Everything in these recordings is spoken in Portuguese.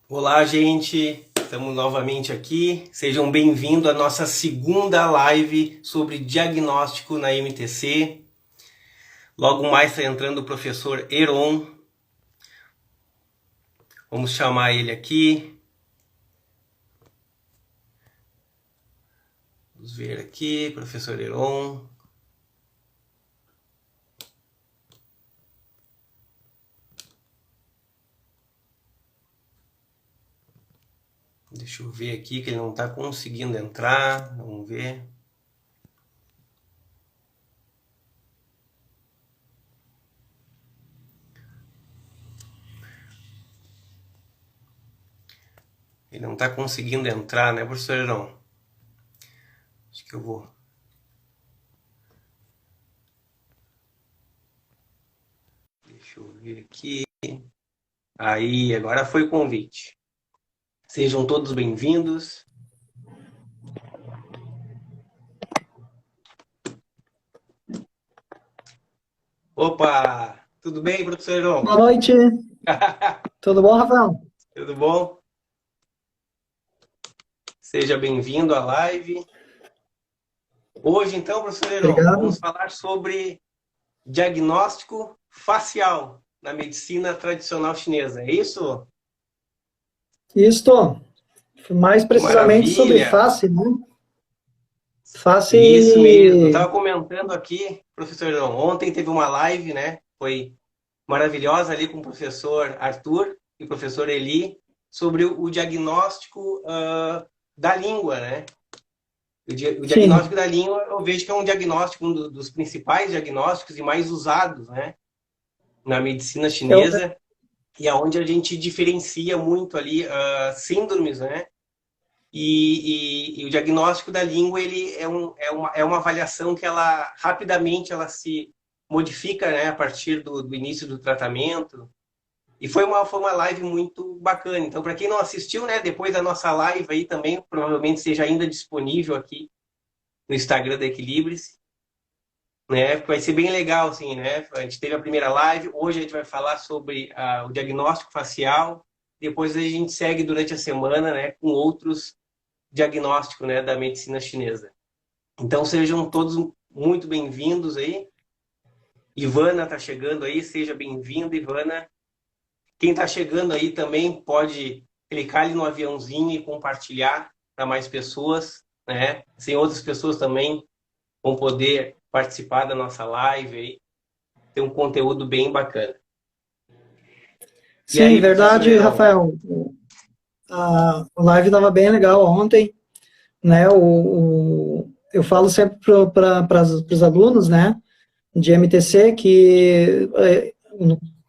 Olá, gente! Estamos novamente aqui. Sejam bem-vindos à nossa segunda live sobre diagnóstico na MTC. Logo mais está entrando o professor Heron. Vamos chamar ele aqui. Vamos ver aqui, professor Heron. Deixa eu ver aqui que ele não está conseguindo entrar. Vamos ver. Ele não está conseguindo entrar, né, professor Heron? Acho que eu vou. Deixa eu ver aqui. Aí, agora foi o convite. Sejam todos bem-vindos. Opa! Tudo bem, professor Heron? Boa noite, tudo bom, Rafael? Tudo bom? Seja bem-vindo à live. Hoje, então, professor Heron, vamos Obrigado. falar sobre diagnóstico facial na medicina tradicional chinesa. É isso? Isto, mais precisamente sobre Maravilha! face, né? Face, Isso mesmo. Eu estava comentando aqui, professor Heron, ontem teve uma live, né? Foi maravilhosa ali com o professor Arthur e o professor Eli sobre o diagnóstico da língua, né? O sim, diagnóstico da língua, eu vejo que é um diagnóstico, dos principais diagnósticos e mais usados, né, na medicina eu, chinesa, e aonde a gente diferencia muito ali síndromes, né, e o diagnóstico da língua, ele é uma avaliação que ela, rapidamente, ela se modifica, né, a partir do início do tratamento, e foi uma live muito bacana. Então, para quem não assistiu, né, depois da nossa live aí também, provavelmente seja ainda disponível aqui no Instagram da Equilibres, né? Vai ser bem legal, assim, né? A gente teve a primeira live, hoje a gente vai falar sobre o diagnóstico facial, depois a gente segue durante a semana, né, com outros diagnósticos, né, da medicina chinesa. Então sejam todos muito bem-vindos aí. Ivana está chegando aí, seja bem-vinda, Ivana. Quem está chegando aí também pode clicar ali no aviãozinho e compartilhar para mais pessoas, né? Sem outras pessoas também vão poder participar da nossa live aí. Tem um conteúdo bem bacana. E sim, aí, professor verdade, Heron? Rafael. A live estava bem legal ontem, né? Eu falo sempre para os alunos, né, de MTC, que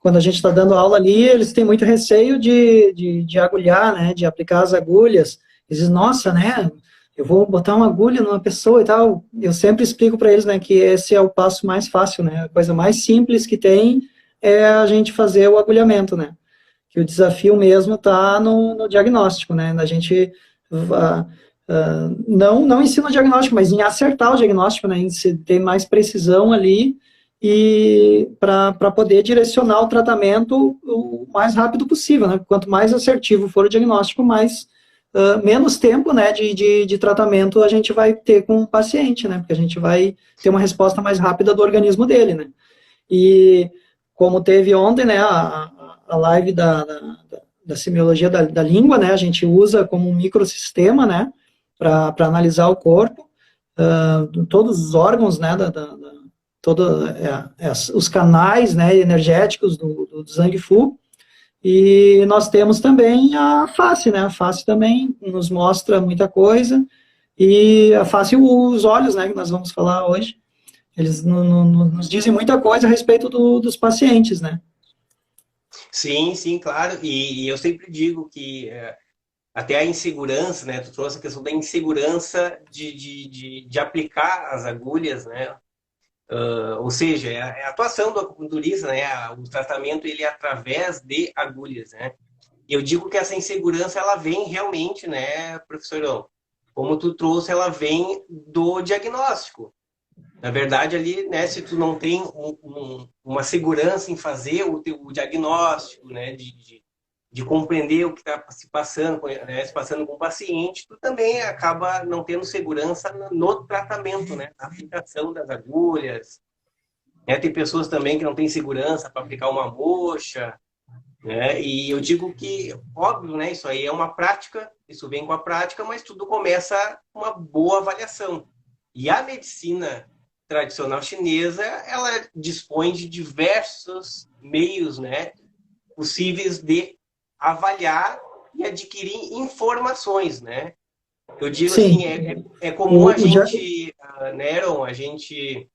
quando a gente está dando aula ali, eles têm muito receio de agulhar, né, de aplicar as agulhas. Eles dizem, nossa, né, eu vou botar uma agulha numa pessoa e tal. Eu sempre explico para eles, né, que esse é o passo mais fácil, né, a coisa mais simples que tem é a gente fazer o agulhamento, né, que o desafio mesmo está no diagnóstico, né, da gente não ensina o diagnóstico, mas em acertar o diagnóstico, né, em ter mais precisão ali e para poder direcionar o tratamento o mais rápido possível, né? Quanto mais assertivo for o diagnóstico, mais menos tempo, né, de tratamento a gente vai ter com o paciente, né? Porque a gente vai ter uma resposta mais rápida do organismo dele, né? E como teve ontem, né, a live da semiologia da língua, né, a gente usa como um microsistema, né, para analisar o corpo, todos os órgãos, né, todo, os canais, né, energéticos do Zhang Fu, e nós temos também a face, né, a face também nos mostra muita coisa, e a face e os olhos, né, que nós vamos falar hoje, eles nos dizem muita coisa a respeito dos pacientes, né. Sim, sim, claro. E eu sempre digo que até a insegurança, né? Tu trouxe a questão da insegurança de aplicar as agulhas, né? Ou seja, é a atuação do acupunturista, né? O tratamento ele é através de agulhas, né? E eu digo que essa insegurança ela vem realmente, né, professor? Como tu trouxe, ela vem do diagnóstico. Na verdade, ali, né, se tu não tem uma segurança em fazer o diagnóstico, né, de compreender o que está se passando, né, se passando com o paciente, tu também acaba não tendo segurança no tratamento, né, na aplicação das agulhas. Né? Tem pessoas também que não têm segurança para aplicar uma moxa, né? E eu digo que, óbvio, né, isso aí é uma prática, isso vem com a prática, mas tudo começa com uma boa avaliação. E a medicina tradicional chinesa, ela dispõe de diversos meios, né, possíveis de avaliar e adquirir informações, né? Eu digo Sim. assim, é comum a gente, né, Aaron, a gente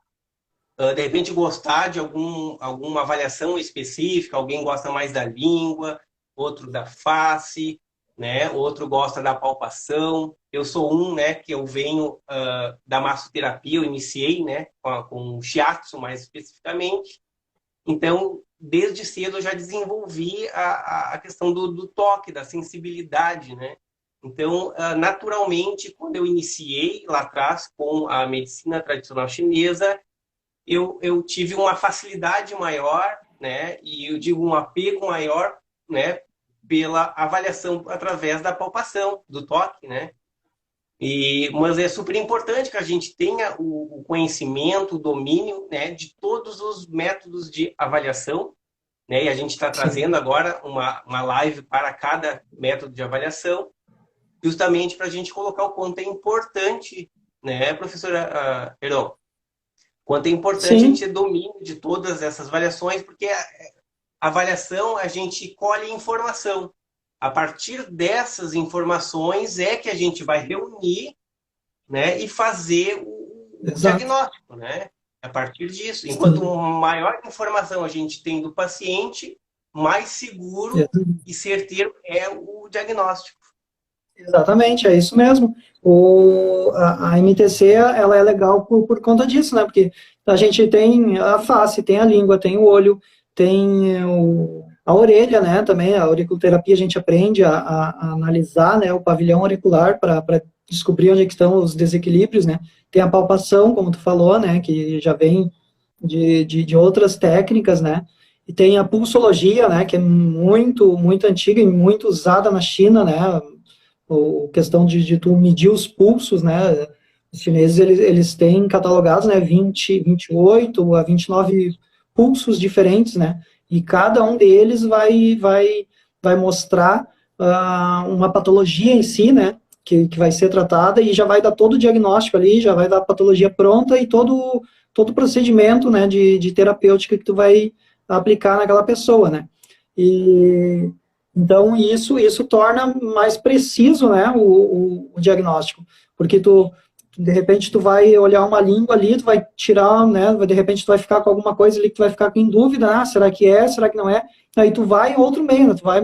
de repente gostar de alguma avaliação específica, alguém gosta mais da língua, outro da face, né? Outro gosta da palpação. Eu sou né, que eu venho da massoterapia, eu iniciei, né, com shiatsu mais especificamente. Então, desde cedo eu já desenvolvi a questão do toque, da sensibilidade, né? Então, naturalmente, quando eu iniciei lá atrás com a medicina tradicional chinesa, eu tive uma facilidade maior, né? E eu digo um apego maior, né? Pela avaliação através da palpação, do toque, né? Mas é super importante que a gente tenha o conhecimento, o domínio, né? De todos os métodos de avaliação, né? E a gente está trazendo agora uma live para cada método de avaliação, justamente para a gente colocar o quanto é importante, né, professora Heron? Quanto é importante a gente ter domínio de todas essas variações, porque a avaliação a gente colhe informação. A partir dessas informações é que a gente vai reunir, né, e fazer o diagnóstico, né? A partir disso. Enquanto maior informação a gente tem do paciente, mais seguro e certeiro é o diagnóstico. Exatamente, é isso mesmo. A MTC, ela é legal por conta disso, né? Porque a gente tem a face, tem a língua, tem o olho, tem a orelha, né? Também a auriculoterapia a gente aprende a analisar, né, o pavilhão auricular para descobrir onde é que estão os desequilíbrios, né? Tem a palpação, como tu falou, né? Que já vem de outras técnicas, né? E tem a pulsologia, né? Que é muito antiga e muito usada na China, né? A questão de tu medir os pulsos, né? Os chineses, eles têm catalogados, né, 28 a 29 pulsos diferentes, né? E cada um deles vai mostrar uma patologia em si, né? Que vai ser tratada e já vai dar todo o diagnóstico ali, já vai dar a patologia pronta e todo o procedimento, né, de terapêutica que tu vai aplicar naquela pessoa, né? Então, isso torna mais preciso, né, o diagnóstico, porque de repente, tu vai olhar uma língua ali, tu vai tirar, né, de repente tu vai ficar com alguma coisa ali que tu vai ficar em dúvida, será que é, será que não é? Aí tu vai em outro meio, né, tu vai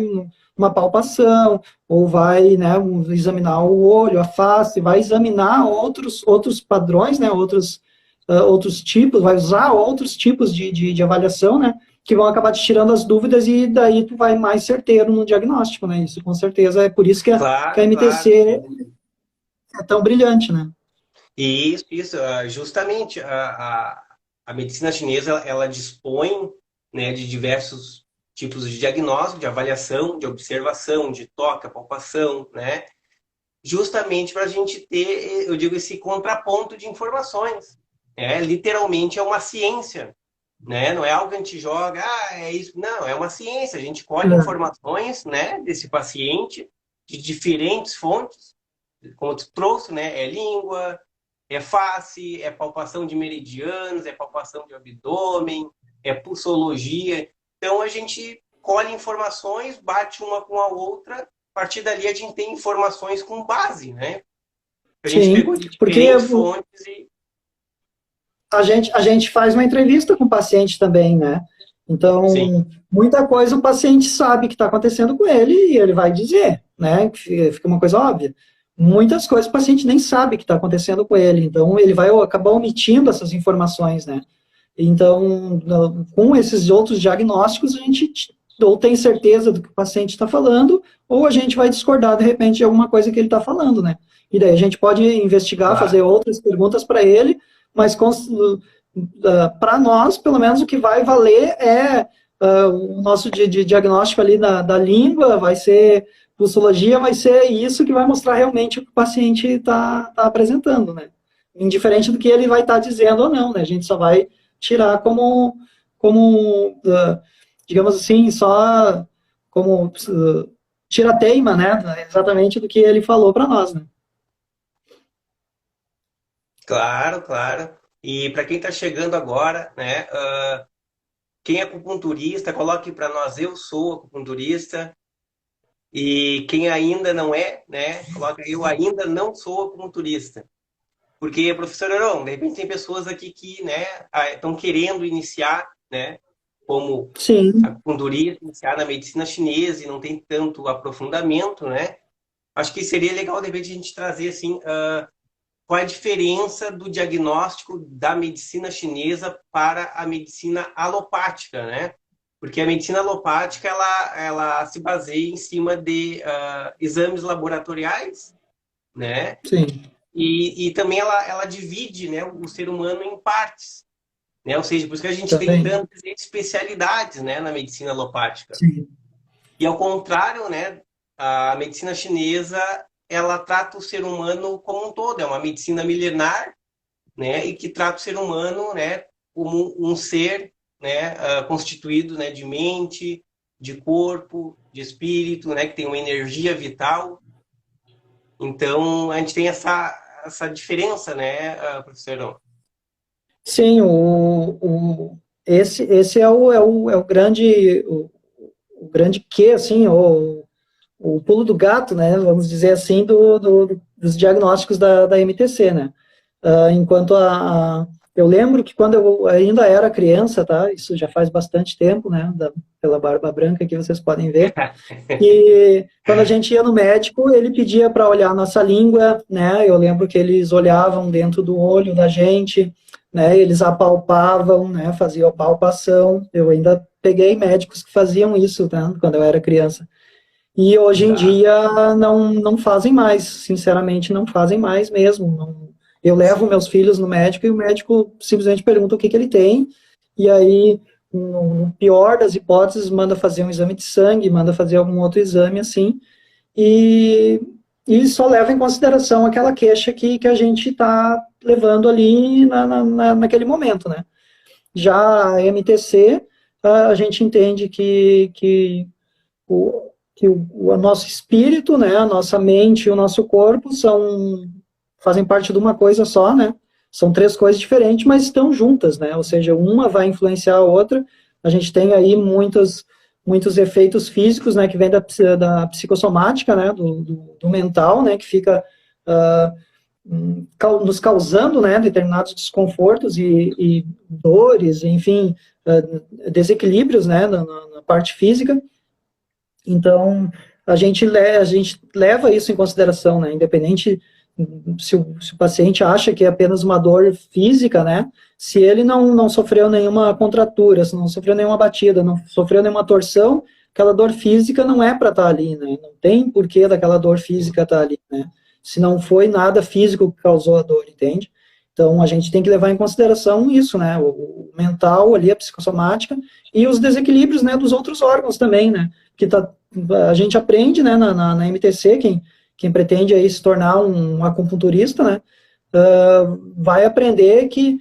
uma palpação, ou vai, né, examinar o olho, a face, vai examinar outros padrões, né, outros tipos, vai usar outros tipos de avaliação, né, que vão acabar te tirando as dúvidas e daí tu vai mais certeiro no diagnóstico, né? Isso com certeza é por isso que a MTC é tão brilhante, né? Isso. Justamente a medicina chinesa, ela dispõe, né, de diversos tipos de diagnóstico, de avaliação, de observação, de toque, palpação, né? Justamente para a gente ter, eu digo, esse contraponto de informações. Literalmente é uma ciência. Né? Não é algo que a gente joga, é isso. Não, é uma ciência. A gente colhe informações, né, desse paciente de diferentes fontes, como tu trouxe, né? É língua, é face, é palpação de meridianos, é palpação de abdômen, é pulsologia. Então a gente colhe informações, bate uma com a outra, a partir dali a gente tem informações com base, né? A gente pegou de diferentes fontes e a gente faz uma entrevista com o paciente também, né? Então, muita coisa o paciente sabe que está acontecendo com ele e ele vai dizer, né? Fica uma coisa óbvia. Muitas coisas o paciente nem sabe que está acontecendo com ele, então ele vai acabar omitindo essas informações, né? Então, com esses outros diagnósticos, a gente ou tem certeza do que o paciente está falando, ou a gente vai discordar, de repente, de alguma coisa que ele está falando, né? E daí a gente pode investigar, fazer outras perguntas para ele, mas para nós, pelo menos, o que vai valer é o nosso de diagnóstico ali da língua, vai ser pulsologia, vai ser isso que vai mostrar realmente o que o paciente está apresentando, né? Indiferente do que ele vai estar dizendo ou não, né? A gente só vai tirar digamos assim, só como tira-teima, né? Exatamente do que ele falou para nós, né? Claro, claro. E para quem está chegando agora, né? Quem é acupunturista, coloque para nós, eu sou acupunturista. E quem ainda não é, né? Coloca eu ainda não sou acupunturista. Porque, professor Aron, de repente tem pessoas aqui que, né, estão querendo iniciar, né, como Sim, acupunturista, iniciar na medicina chinesa e não tem tanto aprofundamento, né? Acho que seria legal, de repente, a gente trazer, assim, qual é a diferença do diagnóstico da medicina chinesa para a medicina alopática, né? Porque a medicina alopática, ela se baseia em cima de exames laboratoriais, né? sim, E também ela divide, né, o ser humano em partes, né? Ou seja, por isso que a gente tem também, tantas especialidades, né, na medicina alopática. sim, E ao contrário, né, a medicina chinesa, ela trata o ser humano como um todo, é uma medicina milenar, né, e que trata o ser humano, né, como um ser, né, constituído, né, de mente, de corpo, de espírito, né, que tem uma energia vital. Então, a gente tem essa diferença, né, professor? sim, esse é o grande, o grande quê, assim, o pulo do gato, né, vamos dizer assim, dos diagnósticos da MTC, né. Enquanto eu lembro que quando eu ainda era criança, tá, isso já faz bastante tempo, né, pela barba branca que vocês podem ver, e quando a gente ia no médico, ele pedia para olhar a nossa língua, né? Eu lembro que eles olhavam dentro do olho da gente, né? Eles apalpavam, né? Faziam a palpação. Eu ainda peguei médicos que faziam isso, tá? Quando eu era criança. E hoje em Tá. dia não fazem mais, sinceramente, não fazem mais mesmo. Eu levo meus filhos no médico e o médico simplesmente pergunta o que ele tem, e aí, no pior das hipóteses, manda fazer um exame de sangue, manda fazer algum outro exame assim, e, e só leva em consideração aquela queixa que a gente está levando ali naquele momento, né? Já a MTC, a gente entende que o nosso espírito, né, a nossa mente e o nosso corpo fazem parte de uma coisa só, né? São três coisas diferentes, mas estão juntas, né? Ou seja, uma vai influenciar a outra. A gente tem aí muitos efeitos físicos, né, que vem da psicossomática, né, do mental, né, que fica nos causando, né, determinados desconfortos e dores, enfim, desequilíbrios, né, na parte física. Então, a gente leva isso em consideração, né? Independente se o paciente acha que é apenas uma dor física, né? Se ele não sofreu nenhuma contratura, se não sofreu nenhuma batida, não sofreu nenhuma torção, aquela dor física não é para estar ali, né? Não tem porquê daquela dor física estar ali, né? Se não foi nada físico que causou a dor, entende? Então, a gente tem que levar em consideração isso, né? O mental ali, a psicossomática, e os desequilíbrios, né, dos outros órgãos também, né? Que a gente aprende, né, na MTC, quem pretende aí se tornar um acupunturista, né, vai aprender que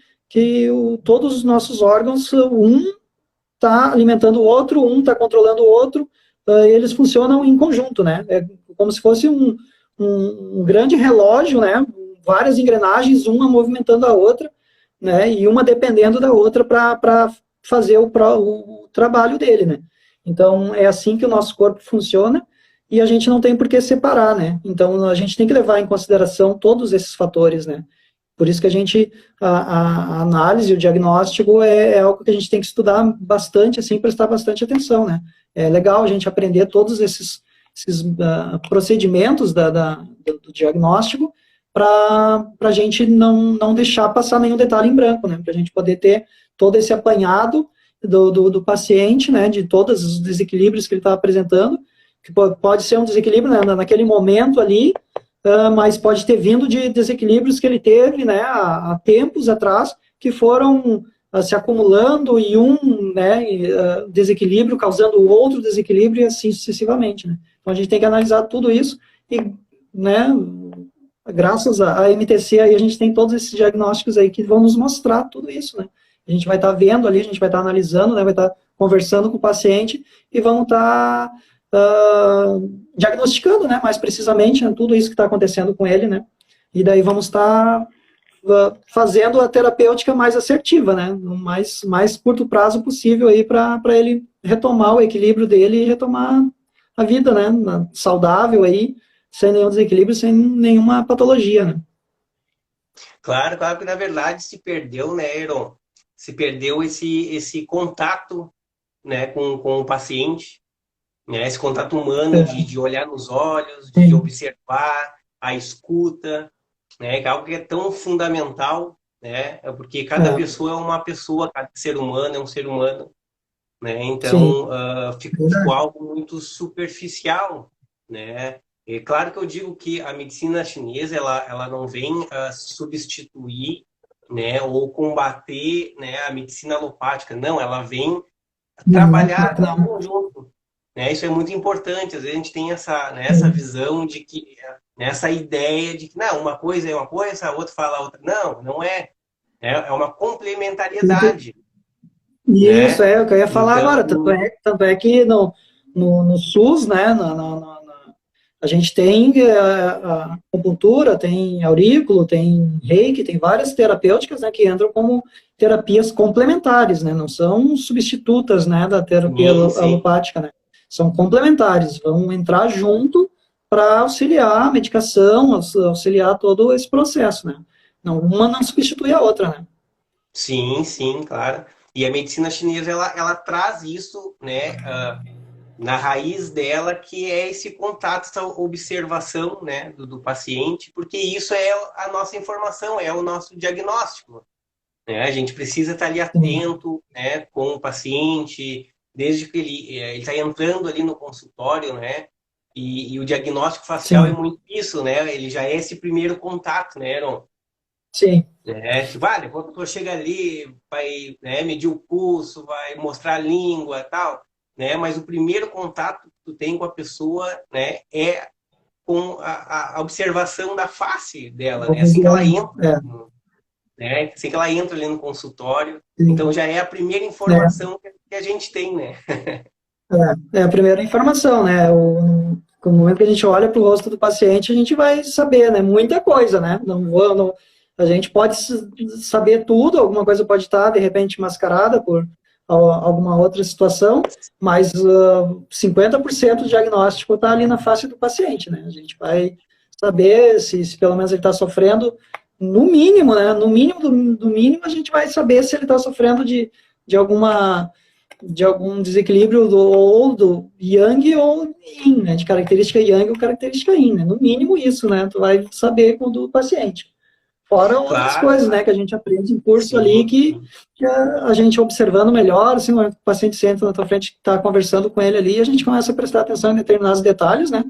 todos os nossos órgãos, um está alimentando o outro, um está controlando o outro, eles funcionam em conjunto, né, é como se fosse um grande relógio, né, várias engrenagens, uma movimentando a outra, né, e uma dependendo da outra para fazer o trabalho dele, né. Então, é assim que o nosso corpo funciona e a gente não tem por que separar, né? Então, a gente tem que levar em consideração todos esses fatores, né? Por isso que a análise, o diagnóstico é algo que a gente tem que estudar bastante, assim, prestar bastante atenção, né? É legal a gente aprender todos esses procedimentos do diagnóstico para a gente não deixar passar nenhum detalhe em branco, né? Para a gente poder ter todo esse apanhado do paciente, né, de todos os desequilíbrios que ele está apresentando, que pode ser um desequilíbrio, né, naquele momento ali, mas pode ter vindo de desequilíbrios que ele teve, né, há tempos atrás, que foram se acumulando e né, desequilíbrio, causando outro desequilíbrio e assim sucessivamente, né? Então a gente tem que analisar tudo isso e, né, graças à MTC aí a gente tem todos esses diagnósticos aí que vão nos mostrar tudo isso, né? A gente vai estar vendo ali, a gente vai estar analisando, né, vai estar conversando com o paciente e vamos estar diagnosticando, né, mais precisamente, né, tudo isso que está acontecendo com ele, né? E daí vamos estar fazendo a terapêutica mais assertiva, né, no mais curto prazo possível aí para ele retomar o equilíbrio dele e retomar a vida, né, saudável aí, sem nenhum desequilíbrio, sem nenhuma patologia, né. Claro, claro que na verdade se perdeu, né, Aaron? Se perdeu esse contato, né, com o paciente, né, esse contato humano de olhar nos olhos, de Sim. observar, a escuta, né, que é algo que é tão fundamental, né, é porque cada pessoa é uma pessoa, cada ser humano é um ser humano, né, Sim, então ficou verdade. algo muito superficial, né. É claro que eu digo que a medicina chinesa ela não vem substituir, né, ou combater, né, a medicina alopática, não, ela vem Não, claro trabalhar que em não. conjunto, né? Isso é muito importante. Às vezes a gente tem essa, né, essa visão de que, né, essa ideia de que não, uma coisa é uma coisa, a outra fala a outra. Não, não é. É uma complementariedade, Isso, né? é o que eu ia falar Então, agora. Tanto é que no SUS, né, a gente tem a acupuntura, tem aurículo, tem reiki, tem várias terapêuticas, né, que entram como terapias complementares, né, não são substitutas, né, da terapia sim, sim. alopática, né, são complementares, vão entrar junto para auxiliar a medicação, auxiliar todo esse processo, né. Não, uma não substitui a outra, né. Sim, sim, claro. E a medicina chinesa, ela traz isso, né, na raiz dela, que é esse contato, essa observação, né, do paciente, porque isso é a nossa informação, é o nosso diagnóstico, né? A gente precisa estar ali Sim, atento, né, com o paciente, desde que ele está entrando ali no consultório, né? E o diagnóstico facial é sim, muito isso, né? Ele já é esse primeiro contato, né, Aaron? sim. É, tipo, depois a pessoa chega ali, vai, né, medir o pulso, vai mostrar a língua tal, né? Mas o primeiro contato que tu tem com a pessoa, né, é com a observação da face dela, né? Assim que ela entra, É, né? Assim que ela entra ali no consultório. Então sim. já é a primeira É, informação que a gente tem, né? é a primeira informação, né? No momento que a gente olha para o rosto do paciente, a gente vai saber, né? Muita coisa, né? A gente pode saber tudo, alguma coisa pode estar, de repente, mascarada por alguma outra situação, mas 50% do diagnóstico está ali na face do paciente, né? A gente vai saber se pelo menos ele está sofrendo, no mínimo, né? No mínimo do mínimo, a gente vai saber se ele está sofrendo de alguma de algum desequilíbrio ou do Yang ou Yin, né? De característica Yang ou característica Yin, né? No mínimo isso, né? Tu vai saber quando o paciente. Fora outras Claro, coisas, né? claro. Que a gente aprende em curso ali Sim, sim. que a gente observando melhor, assim, o paciente senta na tua frente, está conversando com ele ali, e a gente começa a prestar atenção em determinados detalhes, né?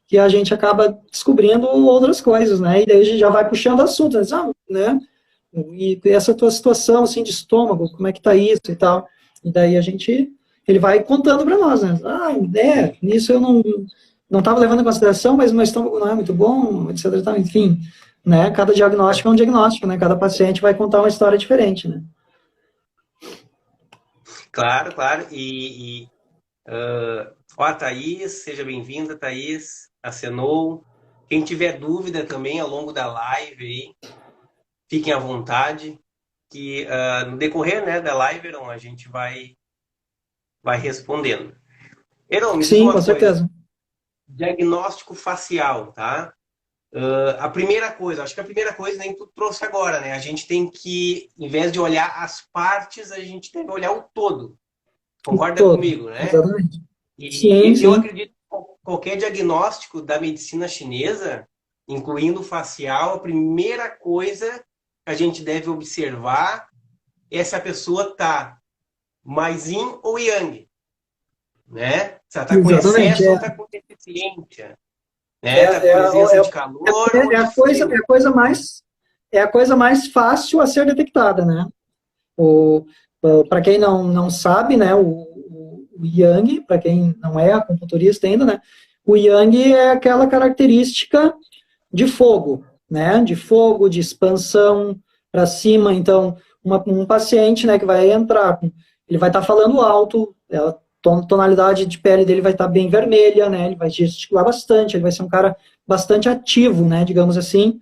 Que a gente acaba descobrindo outras coisas, né? E daí a gente já vai puxando assunto, né? E essa tua situação, assim, de estômago, como é que tá isso e tal. E daí ele vai contando para nós, né? Nisso eu não estava levando em consideração, mas meu estômago não é muito bom, etc. E tal. Enfim, né? Cada diagnóstico é um diagnóstico, né? Cada paciente vai contar uma história diferente, né? Claro, claro. Ó, a Thaís, seja bem-vinda, Thaís. Acenou. Quem tiver dúvida também ao longo da live aí, fiquem à vontade. Que no decorrer, né, da live, Heron, a gente vai respondendo. Heron, me diz Sim, uma com coisa. certeza. Diagnóstico facial, tá? A primeira coisa, acho que a primeira coisa nem tu trouxe agora, né? A gente tem que, em vez de olhar as partes, a gente tem que olhar o todo. O Concorda todo, comigo, né? exatamente. Sim, E eu sim. acredito que qualquer diagnóstico da medicina chinesa, incluindo o facial, a primeira coisa que a gente deve observar é se a pessoa tá mais yin ou yang, né? Se ela tá com Exatamente. excesso ou É, tá com deficiência, né? Tá é, com é, presença é, de calor ou é de a coisa, frio. é a coisa mais fácil a ser detectada, né? Para quem não sabe, né, o Yang, para quem não é acupunturista ainda, né, o Yang é aquela característica de fogo, né, de fogo, de expansão para cima. Então, um paciente, né, que vai entrar, ele vai estar falando alto, a tonalidade de pele dele vai estar bem vermelha, né, ele vai gesticular bastante, ele vai ser um cara bastante ativo, né, digamos assim,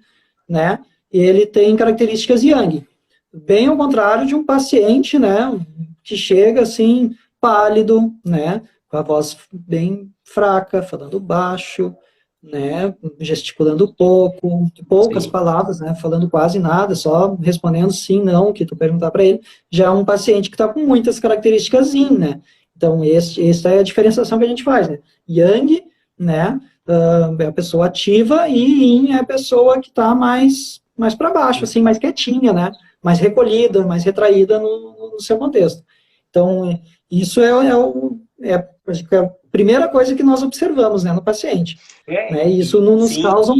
né, e ele tem características Yang. Bem ao contrário de um paciente, né, que chega assim, pálido, né, com a voz bem fraca, falando baixo, né, gesticulando pouco, poucas Sim. palavras, né, falando quase nada, só respondendo sim, não, que tu perguntar para ele, já é um paciente que está com muitas características Yin, né. Então, essa é a diferenciação que a gente faz, né. Yang, né, é a pessoa ativa, e Yin é a pessoa que está mais para baixo, assim, mais quietinha, né, mais recolhida, mais retraída no seu contexto. Então, isso acho que é a primeira coisa que nós observamos, né, no paciente. Né, e isso não nos Sim, causa...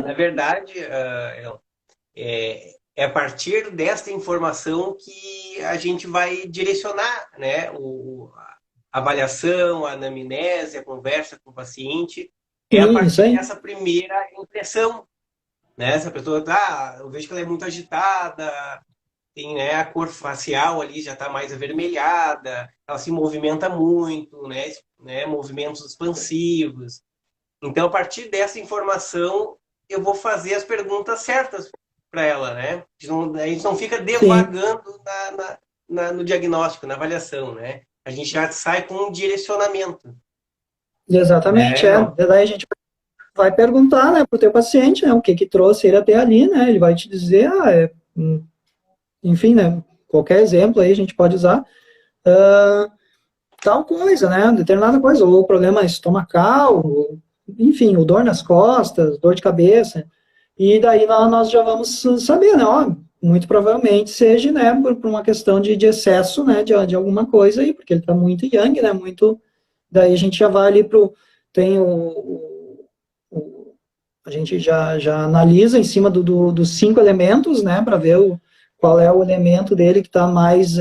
na verdade, é a partir desta informação que a gente vai direcionar, né, a avaliação, a anamnese, a conversa com o paciente, é a Sim, isso partir aí. dessa primeira impressão, né? Essa pessoa tá, eu vejo que ela é muito agitada, tem, né, a cor facial ali já está mais avermelhada, ela se movimenta muito, né, movimentos expansivos. Então, a partir dessa informação, eu vou fazer as perguntas certas para ela, né? A gente não fica Sim, devagando no diagnóstico, na avaliação, né? A gente já sai com um direcionamento, exatamente, né? é. Não, Daí a gente vai perguntar, né, para o teu paciente, né, o que trouxe ele até ali, né, ele vai te dizer, enfim, né, qualquer exemplo aí a gente pode usar, tal coisa, né, determinada coisa, ou problema estomacal, ou, enfim, ou dor nas costas, dor de cabeça, e daí nós já vamos saber, né, ó, muito provavelmente seja, né, por uma questão de excesso, né, de alguma coisa aí, porque ele está muito yang, né, muito, daí a gente já vai ali tem a gente já analisa em cima dos 5 elementos, né, para ver qual é o elemento dele que está mais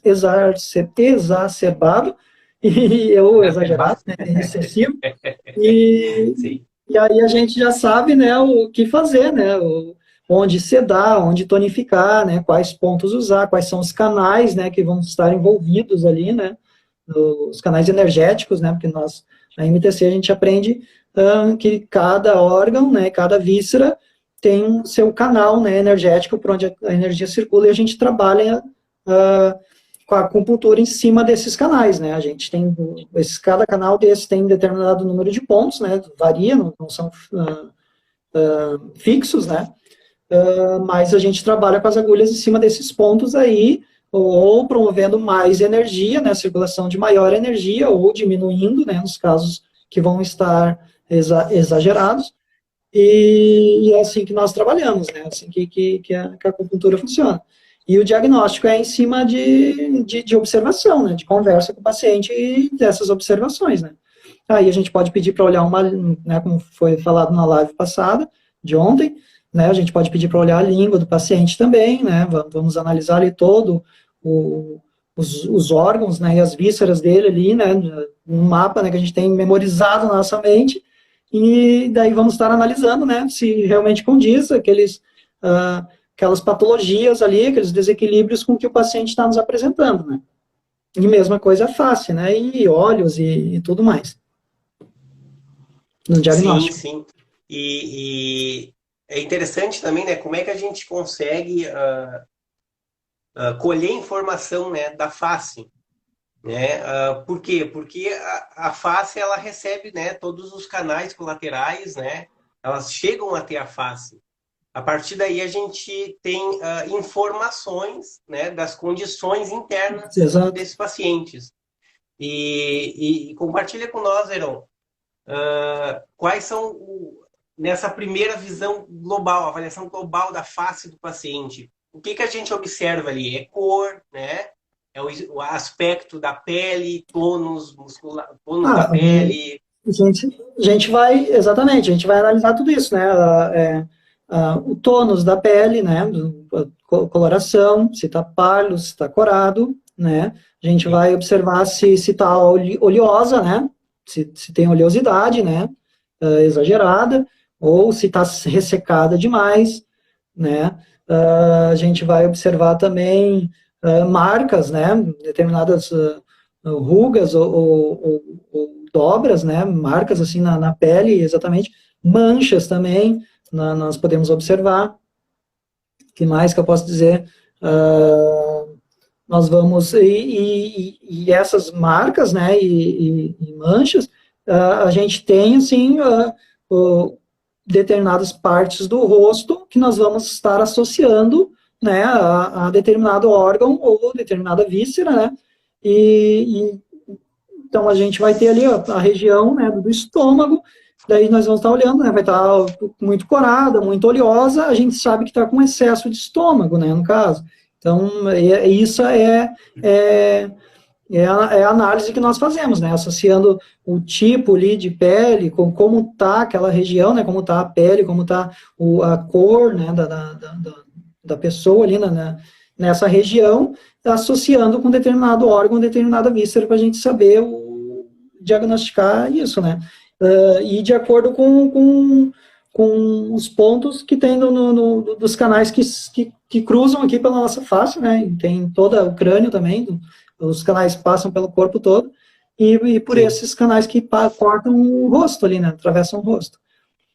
exacerbado, e eu exagerado, né, excessivo, e, sim. e aí a gente já sabe, né, o que fazer, né, onde sedar, onde tonificar, né, quais pontos usar, quais são os canais, né, que vão estar envolvidos ali, né, os canais energéticos, né, porque nós, na MTC, a gente aprende que cada órgão, né, cada víscera tem um seu canal, né, energético por onde a energia circula, e a gente trabalha com a acupuntura em cima desses canais, né, a gente tem, cada canal desse tem determinado número de pontos, né, varia, não são fixos, né, mas a gente trabalha com as agulhas em cima desses pontos aí, ou promovendo mais energia, né, circulação de maior energia, ou diminuindo, né, nos casos que vão estar exagerados, e é assim que nós trabalhamos, né, assim que a acupuntura funciona. E o diagnóstico é em cima de observação, né, de conversa com o paciente e dessas observações, né. Aí a gente pode pedir para olhar né, como foi falado na live passada, de ontem, né, a gente pode pedir para olhar a língua do paciente também, né, vamos analisar ali todo os órgãos, né, e as vísceras dele ali, né, um mapa, né, que a gente tem memorizado na nossa mente, e daí vamos estar analisando, né, se realmente condiz aquelas patologias ali, aqueles desequilíbrios com que o paciente está nos apresentando, né. E mesma coisa a face, né, e olhos e tudo mais, no Sim, diagnóstico. sim. E é interessante também, né? Como é que a gente consegue colher informação, né, da face, né? Por quê? Porque a face ela recebe, né, todos os canais colaterais, né? Elas chegam até a face. A partir daí a gente tem informações, né, das condições internas Exato. desses pacientes. E compartilha com nós, Heron, quais são, nessa primeira visão global, avaliação global da face do paciente, o que a gente observa ali? É cor, né? É o aspecto da pele, tônus muscular, tônus da Ah, pele. a gente vai, exatamente, a gente vai analisar tudo isso, né? O tônus da pele, né? A coloração, se está pálido, se está corado, né? A gente vai observar se está oleosa, né? Se tem oleosidade, né? Exagerada, ou se está ressecada demais, né? A gente vai observar também marcas, né? Determinadas rugas ou dobras, né? Marcas assim na pele, exatamente. Manchas também, nós podemos observar. O que mais que eu posso dizer? Nós vamos e essas marcas, né, e manchas, a gente tem assim determinadas partes do rosto que nós vamos estar associando, né, a determinado órgão ou determinada víscera, né, então a gente vai ter ali a região, né, do estômago. Daí nós vamos estar olhando, né, vai estar muito corada, muito oleosa, a gente sabe que está com excesso de estômago, né, no caso. Então, isso é a análise que nós fazemos, né? Associando o tipo ali de pele, com como está aquela região, né? Como está a pele, como está a cor, né? Da pessoa ali nessa região, associando com determinado órgão, determinada víscera, para a gente saber diagnosticar isso, né? E de acordo com os pontos que tem dos canais que cruzam aqui pela nossa face, né? E tem todo o crânio também, os canais passam pelo corpo todo, e por Sim. esses canais que cortam o rosto ali, né? Atravessam o rosto.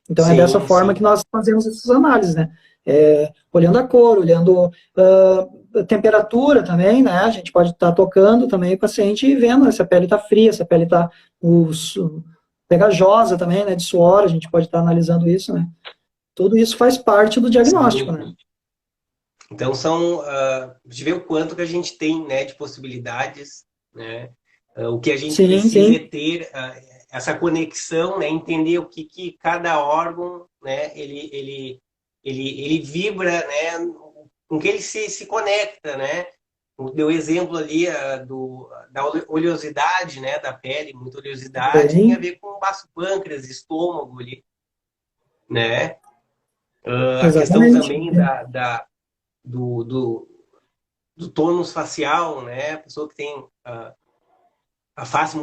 Então Sim, é dessa forma que nós fazemos essas análises, né? Olhando a cor, olhando a temperatura também, né? A gente pode estar tocando também o paciente e vendo se a pele está fria, se a pele está pegajosa também, né? De suor, a gente pode estar analisando isso, né? Tudo isso faz parte do diagnóstico, né? Então de ver o quanto que a gente tem, né, de possibilidades, né? O que a gente precisa é ter essa conexão, né? Entender o que cada órgão, né? Ele vibra, né? Com que ele se conecta, né? Deu exemplo ali da oleosidade, né? Da pele, muita oleosidade, tem a ver com o baço pâncreas, estômago ali, né? A questão também do tônus facial, né? A pessoa que tem a face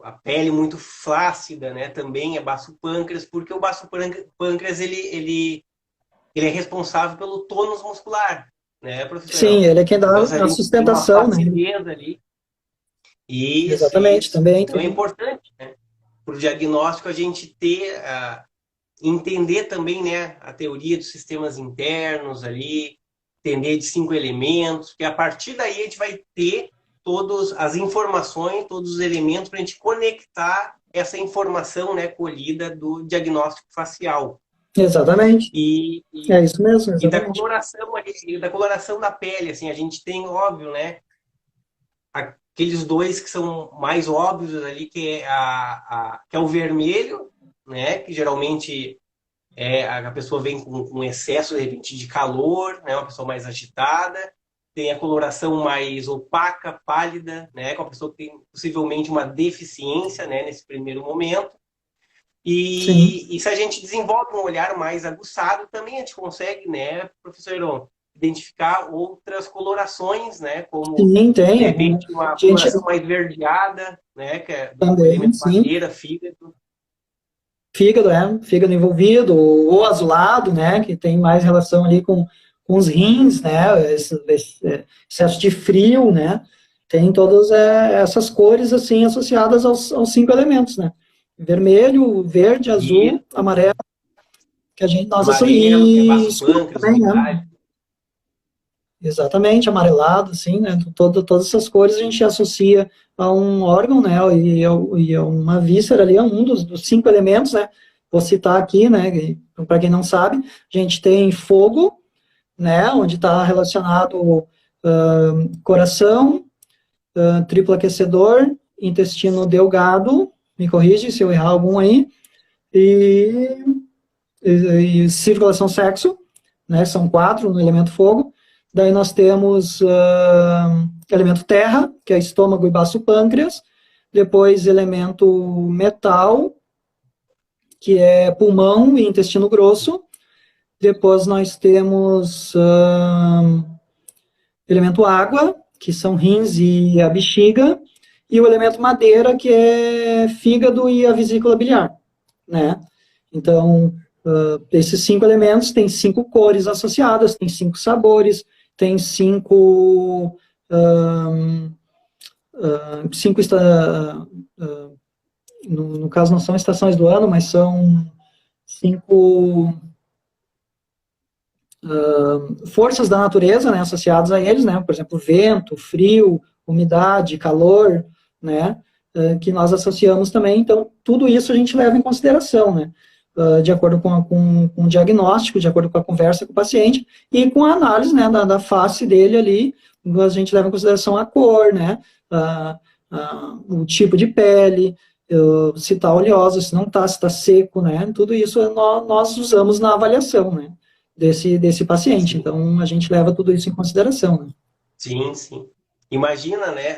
a pele muito flácida, né? Também é baço pâncreas, porque o baço pâncreas ele é responsável pelo tônus muscular, né, professor? Sim, ele é quem dá então, a sustentação, tem uma né? ali. Isso, exatamente, isso. também. Então é importante, né? Para o diagnóstico a gente entender também, né, a teoria dos sistemas internos ali, entender de 5 elementos, porque a partir daí a gente vai ter todas as informações, todos os elementos para a gente conectar essa informação, né, colhida do diagnóstico facial. Exatamente. É isso mesmo, exatamente. E da coloração da pele, assim, a gente tem, óbvio, né, aqueles dois que são mais óbvios ali, que é o vermelho, né, que geralmente a pessoa vem com excesso, de repente, de calor, né, uma pessoa mais agitada. Tem a coloração mais opaca, pálida, né, com a pessoa que tem possivelmente uma deficiência, né, nesse primeiro momento. E se a gente desenvolve um olhar mais aguçado, também a gente consegue, né, professor Heron, identificar outras colorações, né, como de repente uma coloração mais verdeada, né, que é do elemento madeira, fígado. Fígado envolvido, ou azulado, né, que tem mais relação ali com os rins, né, esse excesso de frio, né, tem todas essas cores, assim, associadas aos 5 elementos, né, vermelho, verde, azul, amarelo, que nós associamos também, né, exatamente, amarelado, assim, né, todas essas cores a gente associa a um órgão, né, e a uma víscera ali, é um dos 5 elementos, né, vou citar aqui, né, para quem não sabe, a gente tem fogo, né, onde está relacionado coração, triplo aquecedor, intestino delgado, me corrige se eu errar algum aí, e circulação sexo, né, são 4 no elemento fogo. Daí nós temos elemento terra, que é estômago e baço pâncreas, depois elemento metal, que é pulmão e intestino grosso, depois nós temos elemento água, que são rins e a bexiga, e o elemento madeira, que é fígado e a vesícula biliar, né? Então, esses 5 elementos têm 5 cores associadas, tem 5 sabores, tem 5 no caso não são estações do ano, mas são 5 forças da natureza, né, associadas a eles, né, por exemplo, vento, frio, umidade, calor, né, que nós associamos também. Então, tudo isso a gente leva em consideração, né, de acordo com o diagnóstico, de acordo com a conversa com o paciente e com a análise, né, da face dele ali, a gente leva em consideração a cor, né, o tipo de pele, se está oleosa, se não está, se está seco, né, tudo isso nós usamos na avaliação, né, desse paciente. Sim, Então, a gente leva tudo isso em consideração, né? sim. Sim. Imagina, né,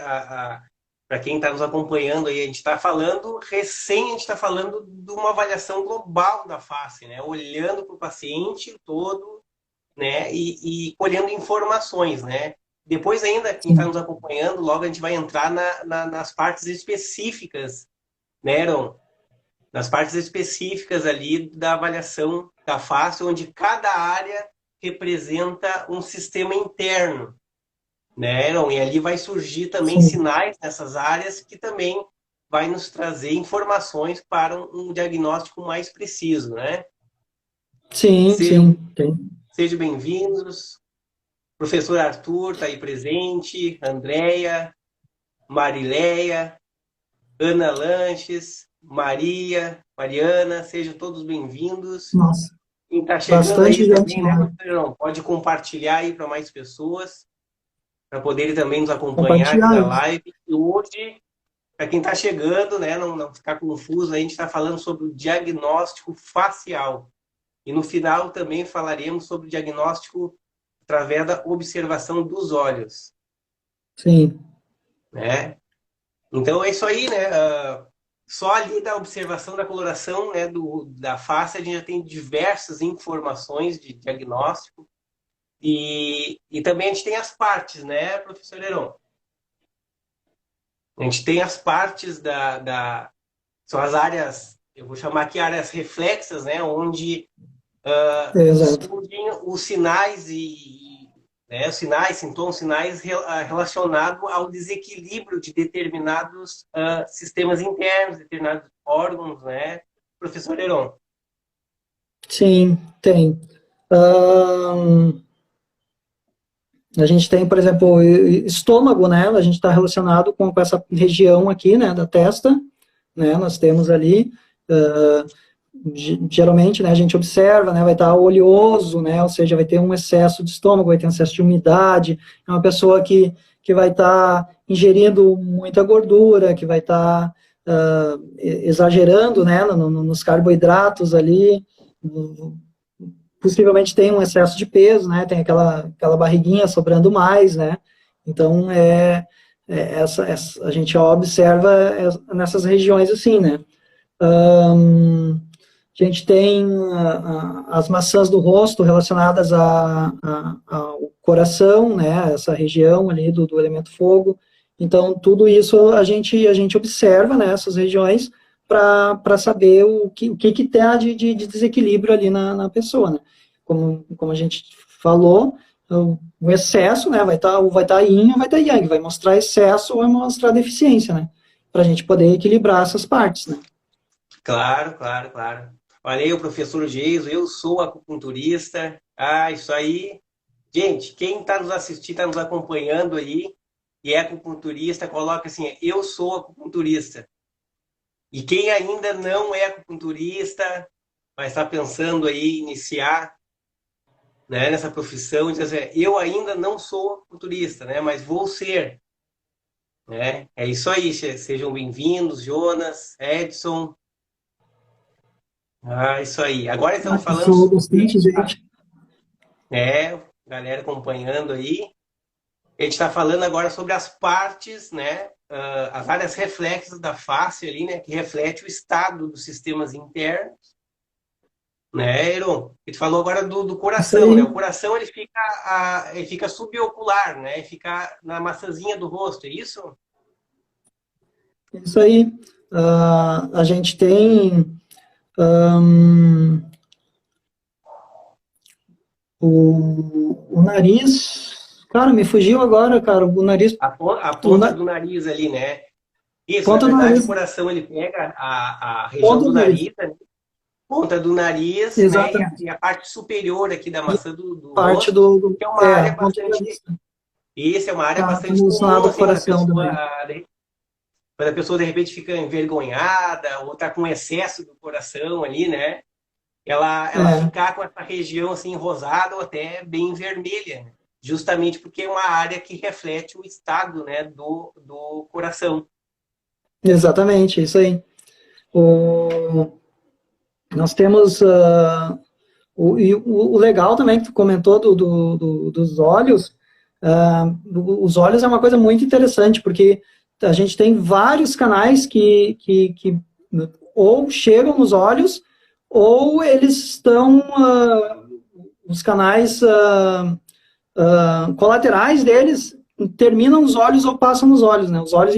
para quem está nos acompanhando aí, a gente está falando, a gente está falando de uma avaliação global da face, né, olhando para o paciente todo, né, e colhendo informações, né. Depois ainda, quem está Sim, nos acompanhando, logo a gente vai entrar nas partes específicas, né, Aaron? Nas partes específicas ali da avaliação da face, onde cada área representa um sistema interno, né, Aaron? E ali vai surgir também sim, sinais nessas áreas que também vai nos trazer informações para um diagnóstico mais preciso, né? sim, Sejam, sim, tem. sejam bem-vindos. Professor Arthur está aí presente, Andréia, Marileia, Ana Lanches, Maria, Mariana, sejam todos bem-vindos. Nossa, Quem está chegando bastante aí gente, também, né, né? professor? Pode compartilhar aí para mais pessoas, para poderem também nos acompanhar aqui Compartilhar na isso. live. E hoje, para quem está chegando, né, não ficar confuso, a gente está falando sobre o diagnóstico facial. E no final também falaremos sobre o diagnóstico através da observação dos olhos, Sim, né? Então é isso aí, né? Só ali da observação da coloração, né, da face, a gente já tem diversas informações de diagnóstico e também a gente tem as partes, né, professor Heron? A gente tem as partes são as áreas, eu vou chamar aqui áreas reflexas, né, onde exato. surgem os sinais né, os sinais, sintomas, sinais relacionados ao desequilíbrio de determinados sistemas internos, determinados órgãos, né, professor Heron? Sim, tem. Ahn, a gente tem, por exemplo, o estômago, né? A gente está relacionado com essa região aqui, né, da testa, né? Nós temos ali, uh, geralmente, né, a gente observa, né, vai estar oleoso, né? Ou seja, vai ter um excesso de estômago, vai ter um excesso de umidade. É uma pessoa que vai estar ingerindo muita gordura, que vai estar exagerando, né, nos carboidratos ali, possivelmente tem um excesso de peso, né? Tem aquela barriguinha sobrando mais, né? Então, a gente observa nessas regiões assim, né? A gente tem as maçãs do rosto relacionadas ao coração, né? Essa região ali do elemento fogo. Então, tudo isso a gente observa, né? Essas regiões para saber o que tem de desequilíbrio ali na pessoa, né? Como a gente falou, o excesso, né, vai tá yin ou vai estar yang, vai mostrar excesso ou vai mostrar deficiência, né, para a gente poder equilibrar essas partes, né. Claro, claro, claro. Olha aí o professor Geiso, eu sou acupunturista. Ah, isso aí. Gente, quem está nos assistindo, está nos acompanhando aí e é acupunturista, coloca assim, eu sou acupunturista. E quem ainda não é acupunturista, mas está pensando aí em iniciar, né, nessa profissão, diz assim, eu ainda não sou acupunturista, né, mas vou ser. Né? É isso aí, sejam bem-vindos, Jonas, Edson. Ah, isso aí. Agora estamos falando Sou bastante sobre gente. galera acompanhando aí. A gente está falando agora sobre as partes, né? As áreas reflexas da face ali, né? Que reflete o estado dos sistemas internos. né, Aaron? Tu falou agora do Isso coração, né? aí, O coração ele fica subocular, né? Fica na maçãzinha do rosto, é isso? isso aí. A gente tem ahn, o nariz. Cara, me fugiu agora, cara. O nariz. A O ponta na, do nariz ali, né? Isso, na ponta do verdade, o nariz. coração ele pega a região Ponta do do nariz. nariz, né? Ponta do nariz, né? Exatamente. E a parte superior aqui da E maçã do parte rosto, que é uma a área ponta do bastante. nariz. Isso é uma área Tá bastante relacionado comum, ao assim, coração também. quando a pessoa de repente fica envergonhada ou está com excesso do coração ali, né? Ela É, ficar com essa região assim rosada ou até bem vermelha, né? Justamente porque é uma área que reflete o estado, né, do coração. exatamente, isso aí. O, nós temos o legal também que tu comentou dos olhos. Os olhos é uma coisa muito interessante, porque a gente tem vários canais que ou chegam nos olhos, ou eles estão, os canais colaterais deles terminam nos olhos ou passam nos olhos, né? Os olhos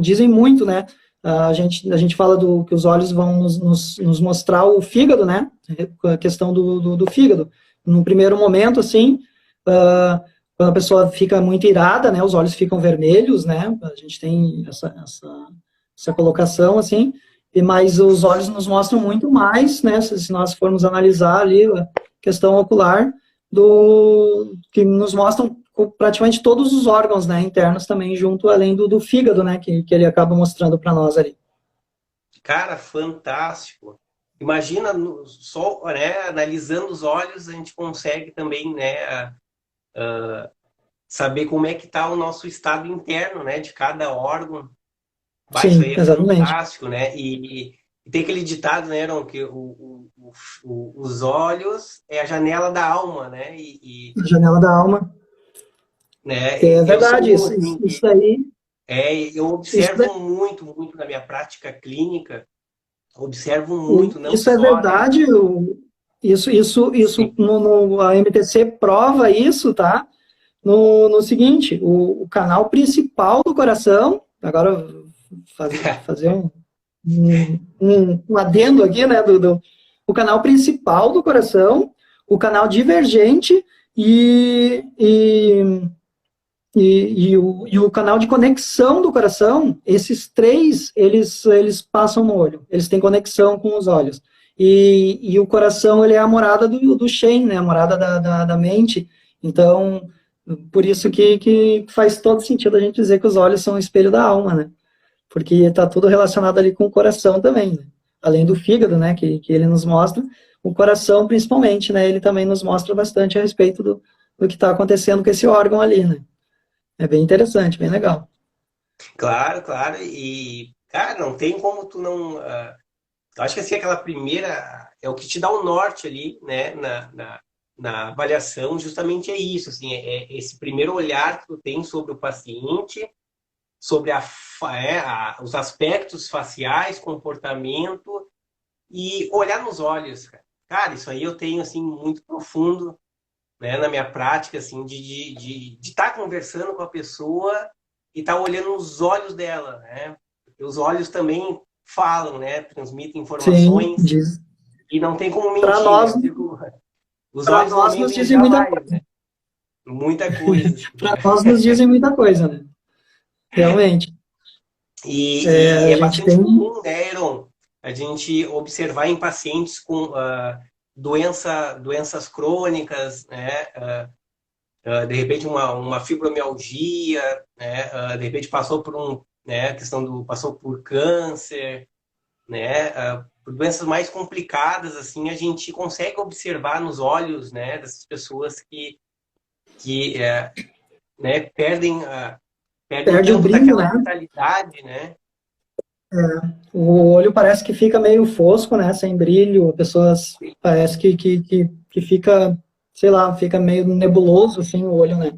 dizem muito, né? A gente fala que os olhos vão nos mostrar o fígado, né? A questão do fígado. No primeiro momento, assim, quando a pessoa fica muito irada, né? Os olhos ficam vermelhos, né? A gente tem essa colocação, assim, mas os olhos nos mostram muito mais, né? Se nós formos analisar ali a questão ocular, que nos mostram praticamente todos os órgãos, né, internos também, junto além do fígado, né, que ele acaba mostrando para nós ali. Cara, fantástico. Imagina só, né, analisando os olhos, a gente consegue também, né, saber como é que está o nosso estado interno, né, de cada órgão. Bah, isso Sim, aí é exatamente. fantástico, né? E tem aquele ditado, né, Aaron, que os olhos é a janela da alma, né? A janela da alma. Né, É eu sou verdade, um, assim, isso aí, eu isso, observo muito, muito na minha prática clínica, observo muito, não isso é só, né? verdade, isso Sim. a MTC prova isso, tá? No seguinte, o canal principal do coração, agora fazer um adendo aqui, né, o canal principal do coração, o canal divergente e, e o canal de conexão do coração, esses três, eles passam no olho, eles têm conexão com os olhos. E o coração, ele é a morada do Shen, né, a morada da mente. Então, por isso que faz todo sentido a gente dizer que os olhos são o espelho da alma, né? Porque está tudo relacionado ali com o coração também, né? Além do fígado, né, que ele nos mostra, o coração principalmente, né, ele também nos mostra bastante a respeito do que está acontecendo com esse órgão ali, né? É bem interessante, bem legal. Claro, claro. E, cara, não tem como tu não. Eu acho que assim, aquela primeira é o que te dá o norte ali, né, na avaliação, justamente é isso, assim, é esse primeiro olhar que tu tem sobre o paciente, sobre os aspectos faciais, comportamento e olhar nos olhos, cara. Cara, isso aí eu tenho, assim, muito profundo, né, na minha prática, assim, de estar conversando com a pessoa e estar olhando nos olhos dela, né? Porque os olhos também falam, né? Transmitem Sim, informações diz. e não tem como Para mentir, né? nós, Eu digo, os para olhos não nós nos mentem dizem muita jamais, coisa. né? Muita coisa. Para nós nos dizem muita coisa, né? Realmente. E A é gente bastante tem, comum, né, Aaron, a gente observar em pacientes com doenças crônicas, né? De repente uma fibromialgia, né? De repente passou por né, passou por câncer, né? Por doenças mais complicadas, assim, a gente consegue observar nos olhos, né, dessas pessoas que né, perdem um perde o tanto brilho, daquela né? vitalidade, né? O olho parece que fica meio fosco, né? Sem brilho, a pessoa parece que fica, sei lá, fica meio nebuloso, assim, o olho, né?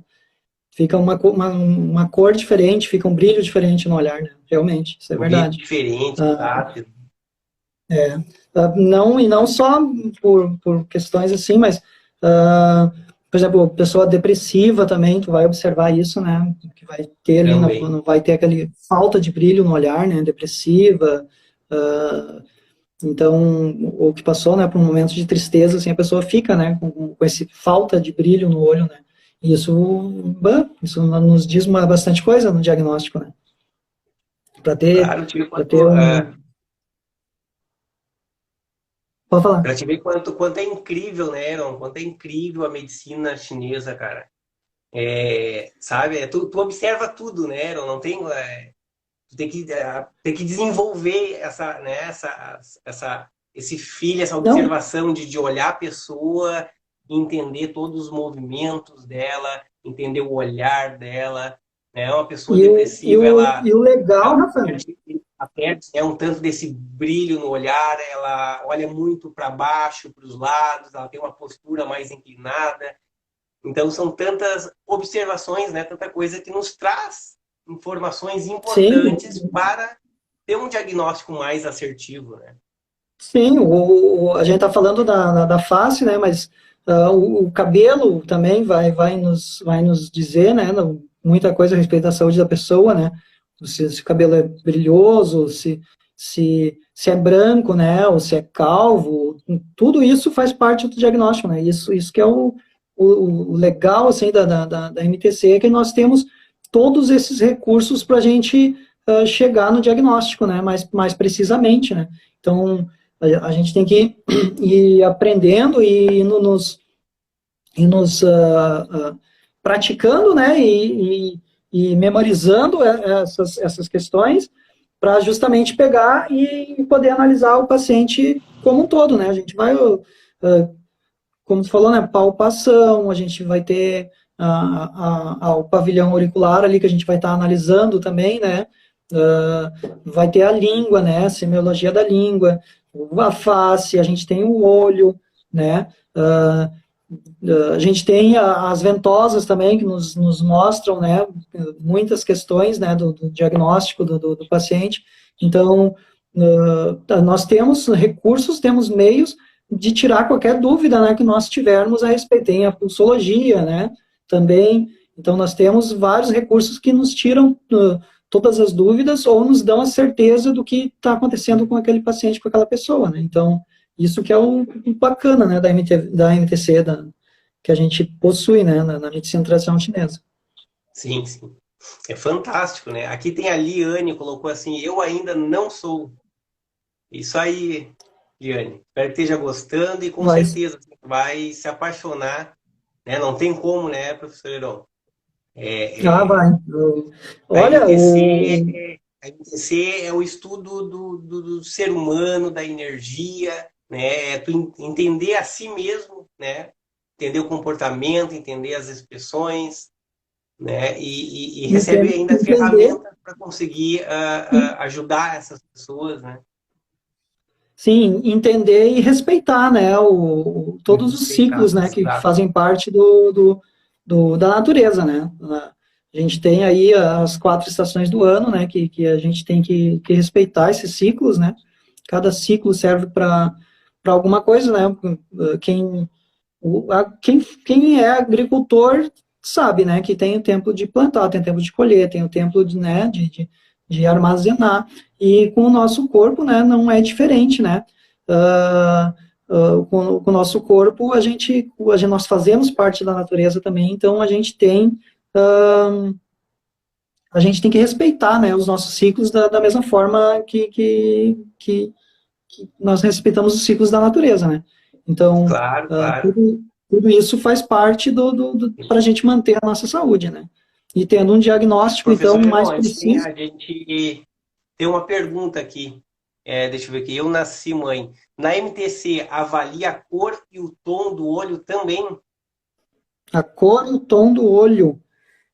Fica uma cor diferente, fica um brilho diferente no olhar, né? Realmente, isso é Um brilho verdade. diferente, Ah, exato. Não, e não só por questões assim, mas, por exemplo, pessoa depressiva também, tu vai observar isso, né? Que vai ter ali, Também. não vai ter aquele falta de brilho no olhar, né? Depressiva, uh, então, ou que passou, né, por um momento de tristeza, assim, a pessoa fica, né, com esse falta de brilho no olho, né? E isso nos diz bastante coisa no diagnóstico, né? Para ter, Claro, tipo, para ter um... Pode falar. para te ver quanto é incrível, né, Aaron? Quanto é incrível a medicina chinesa, cara. Sabe? Tu observa tudo, né, Aaron? Não tem, tu tem que desenvolver esse feeling, essa Não, observação de olhar a pessoa, entender todos os movimentos dela, entender o olhar dela, né? Uma pessoa depressiva, e o legal, ela Rafa, perde, um tanto desse brilho no olhar, ela olha muito para baixo, para os lados, ela tem uma postura mais inclinada. Então, são tantas observações, né, tanta coisa que nos traz informações sim, importantes para ter um diagnóstico mais assertivo, né? sim, a gente está falando da face, né, mas o cabelo também vai nos dizer, né, muita coisa a respeito da saúde da pessoa, né, se o cabelo é brilhoso, se é branco, né, ou se é calvo, tudo isso faz parte do diagnóstico, né, isso que é o legal, assim, da MTC, é que nós temos todos esses recursos para a gente chegar no diagnóstico, né, mais precisamente, né, então, a gente tem que ir aprendendo e nos praticando, né, e memorizando essas questões para justamente pegar e poder analisar o paciente como um todo, né? A gente vai, como você falou, né, palpação, a gente vai ter o pavilhão auricular ali que a gente vai estar analisando também, né? Vai ter a língua, né? A semiologia da língua, a face, a gente tem o olho, né? A gente tem as ventosas também que nos mostram, né? Muitas questões, né? Do diagnóstico do paciente. Então, nós temos recursos, temos meios de tirar qualquer dúvida, né, que nós tivermos a respeito. Tem a pulsologia, né, também. Então, nós temos vários recursos que nos tiram todas as dúvidas ou nos dão a certeza do que está acontecendo com aquele paciente, com aquela pessoa, né. Então, isso que é o bacana, né, da MTC, que a gente possui, né, na medicina tradicional chinesa. Sim, sim. É fantástico, né? Aqui tem a Liane, colocou assim, eu ainda não sou. Isso aí, Liane. Espero que esteja gostando e com Mas, certeza vai se apaixonar, né? Não tem como, né, professor Heron? vai. A Olha, a MTC é o estudo do ser humano, da energia, né? É tu entender a si mesmo, né? Entender o comportamento, entender as expressões, né? E recebe ainda entender. ferramentas para conseguir ajudar essas pessoas, né? Sim, entender e respeitar, né, E todos os respeitar, ciclos, né, que exato. fazem parte da natureza, né. A gente tem aí as 4 estações do ano, né, que a gente tem que respeitar esses ciclos, né. Cada ciclo serve para alguma coisa, né. Quem é agricultor sabe, né, que tem o tempo de plantar, tem o tempo de colher, tem o tempo de armazenar. E com o nosso corpo, né, não é diferente, né? Com o nosso corpo, nós fazemos parte da natureza também, então a gente tem que respeitar, né, os nossos ciclos da mesma forma que nós respeitamos os ciclos da natureza, né? Então, Claro, claro. tudo isso faz parte para a gente manter a nossa saúde, né? E tendo um diagnóstico, então, Professor Heron, mais preciso. a gente tem uma pergunta aqui. Deixa eu ver aqui. Eu nasci mãe. Na MTC, avalia a cor e o tom do olho também? A cor e o tom do olho.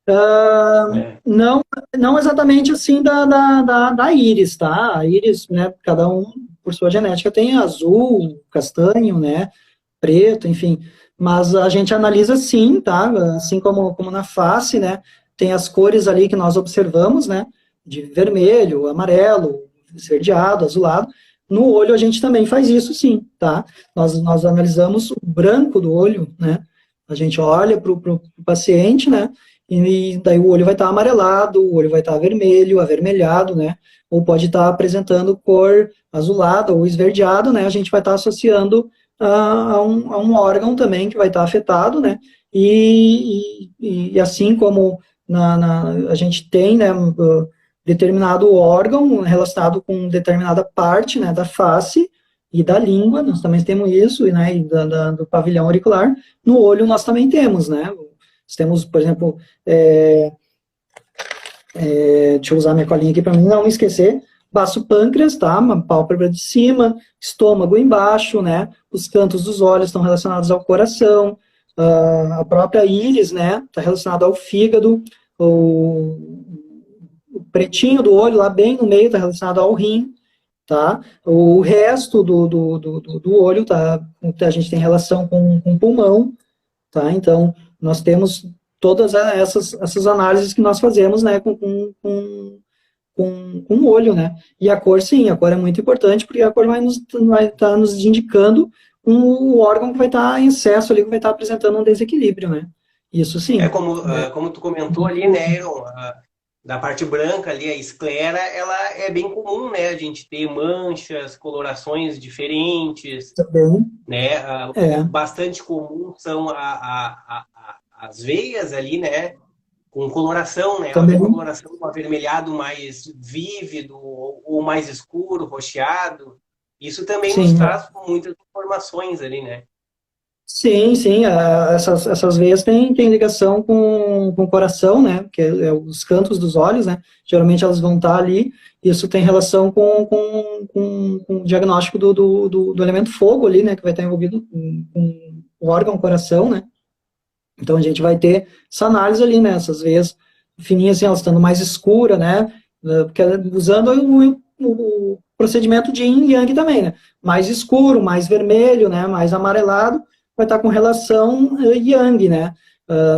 É. Não, não exatamente assim da íris, tá? A íris, né, cada um, por sua genética, tem azul, castanho, né, preto, enfim. Mas a gente analisa sim, tá? Assim como na face, né? Tem as cores ali que nós observamos, né? De vermelho, amarelo, esverdeado, azulado. No olho a gente também faz isso sim, tá? Nós analisamos o branco do olho, né? A gente olha para o paciente, né? E daí o olho vai estar amarelado, o olho vai estar vermelho, avermelhado, né? Ou pode estar apresentando cor azulada ou esverdeado, né? A gente vai estar associando a um órgão também que vai estar afetado, né? E assim como a gente tem, né, determinado órgão relacionado com determinada parte, né, da face e da língua, nós também temos isso, né, e do pavilhão auricular. No olho nós também temos, né? Nós temos, por exemplo, deixa eu usar minha colinha aqui para mim não me esquecer, baço pâncreas, tá? Uma pálpebra de cima, estômago embaixo, né? Os cantos dos olhos estão relacionados ao coração, a própria íris, né? Está relacionada ao fígado, o pretinho do olho lá bem no meio está relacionado ao rim, tá? O resto do olho, tá? A gente tem relação com o pulmão, tá? Então, nós temos todas essas análises que nós fazemos, né, com o olho, né? E a cor, sim, a cor é muito importante, porque a cor vai estar nos indicando um órgão que vai estar em excesso ali, que vai estar apresentando um desequilíbrio, né? Isso sim. Como tu comentou ali, né, Aaron, da parte branca ali, a esclera, ela é bem comum, né? A gente ter manchas, colorações diferentes, Também, né? é, Bastante comum são as veias ali, né? Com coloração, né? Ela tem uma também, coloração, um avermelhado mais vívido ou mais escuro, roxeado. Isso também nos sim, traz muitas informações ali, né? sim, essas veias têm ligação com o coração, né, que é os cantos dos olhos, né, geralmente elas vão estar ali, isso tem relação com o diagnóstico do elemento fogo ali, né, que vai estar envolvido com o órgão coração, né, então a gente vai ter essa análise ali, né, essas veias fininhas, assim, elas estando mais escuras, né, porque usando o procedimento de yin e yang também, né, mais escuro, mais vermelho, né, mais amarelado, vai estar com relação yang, né,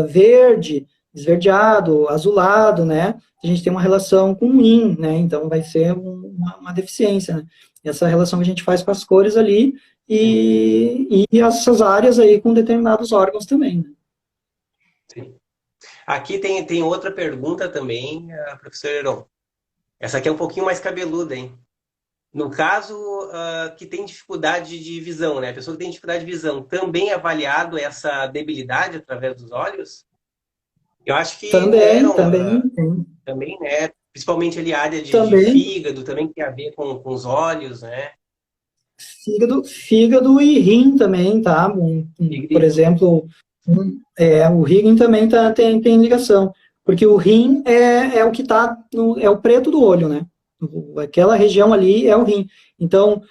verde, esverdeado, azulado, né, a gente tem uma relação com yin, né, então vai ser uma deficiência, né, e essa relação que a gente faz com as cores ali, Sim, e essas áreas aí com determinados órgãos também, né. sim. Aqui tem outra pergunta também, professor Heron. Essa aqui é um pouquinho mais cabeluda, hein? No caso que tem dificuldade de visão, né? A pessoa que tem dificuldade de visão, também é avaliado essa debilidade através dos olhos? Eu acho que, né, Também, Heron, também, tem. também, né? Principalmente ali a área de Também, fígado, também tem a ver com os olhos, né? fígado e rim também, tá? Fígado e Por rim. exemplo, o rim também tem ligação, porque o rim é o que está, é o preto do olho, né? Aquela região ali é o rim. Então,